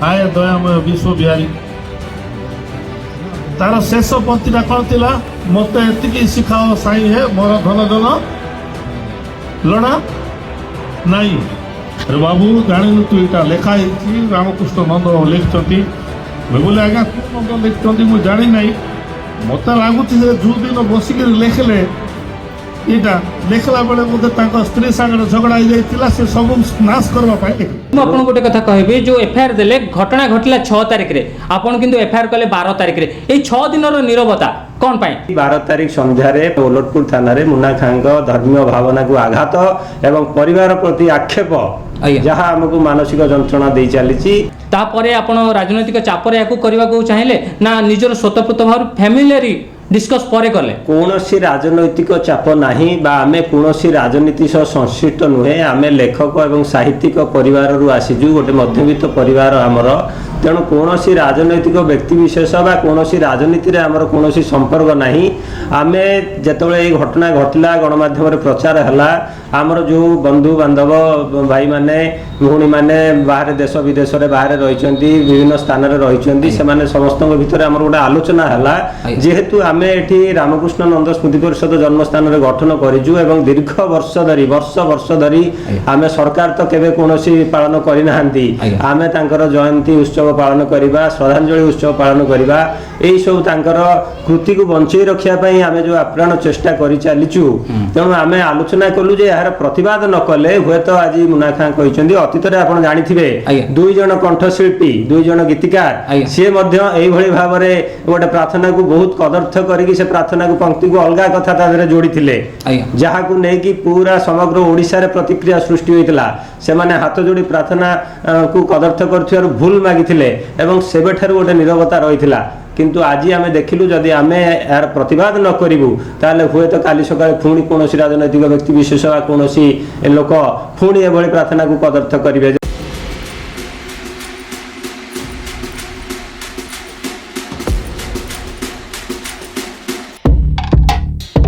आए दयामय विश्व बिहारी तार शेष पंक्तिटा कौन थिला मते एतिकी शिखाओ साई है मोर धन जन लड़ा नाई अरे बाबू जानी तू इटा लेखा रामकृष्ण नंद लिखिं मैं बोले आज्ञा नंद लिखिं मुझे जानी ना मत लगुच जो दिन बसिक लेखले इटा देखला बेले बोधे स्त्री सागर झगड़ा हो से सब नाश करने आपन गोटे कथा कहबी जो एफआईआर देले घटना घटला 6 तारिख रे आपन किंतु एफआईआर कले 12 तारिख रे ए 6 दिनर नीरवता कौन पाए 12 तारिख संध्यारे ओलटपुर थाना रे मुन्ना खां धर्मीय भावना को आघात एवं परिवार प्रति आक्षेप जहाँ आमको मानसिक जंत्रणा दे चली तापरे आपण राजनैतिक चापर याकू करबा को चाहिले ना निजर स्वतःप्रत भाव फैमिली डिस्कस परे कले कौनसी राजनैतिक चाप नाही बा आमे कौनसी राजनीति सह संश्लिष्ट नुहे आमे लेखक एवं साहित्यिक परिवार रु आसीजु गोटे मध्यवित्त परिवार आमर तेणु कौनसी राजनैतिक व्यक्ति विशेष बा कौनसी राजनीति रे आमर कौनसी संपर्क नाही आमे जेतबेले ए घटना घटला गणमाध्यम रे प्रचार हला आमर जो बंधु बांधव भाई माने भूणी माने बाहर देश विदेश रे बाहर रहिचंती विभिन्न स्थान रे रहिचंती से माने समस्त भितर आमर गोटे आलोचना हला जेहेतु आमे एठी रामकृष्ण नंद स्मृति परिषद जन्मस्थान रे गठन करिजु एवं दीर्घ वर्ष धरी आमे सरकार तो केबे कोनोसी पालन करि नाहंती आमे तांकर जयंती उत्सव पालन करिबा श्रद्धांजलि उत्सव पालन करिबा एई सब तांकर कृति को बंचई रखिया पई आमे जो आप्राण चेष्टा करि चालिचु तेणु आमे आलोचना कलु जे यार प्रतिवाद न कले हुए तो आज मुन्ना खां कहिसंदी अतीत रे आपण जानिथिबे दुई जण कंठशिल्पी दुई जण गीतिकार से मध्य एई भली भाबरे गोटे प्रार्थना को बहुत कदर्थ करिकि से प्रार्थना को पंक्ति को अलगा कथा तादरे जोड़ी थिले जहा को नै कि पूरा समग्र ओडिसा रे प्रतिक्रिया सृष्टि होइतला से माने हाथ जोड़ी प्रार्थना को कदर्थ करथियार भूल मागिथिले एवं सेबेठार गोटे नीरवता रहिथिला किंतु आज आमे देखिलु जदि आमे यार प्रतिवाद न करिवु ताले हुए तो काली सकाळे पुणी कोनोसी राजनैतिक व्यक्ति विशेष बा कोनोसी लोक पुणी एभली प्रार्थना को कदर्थ करिवे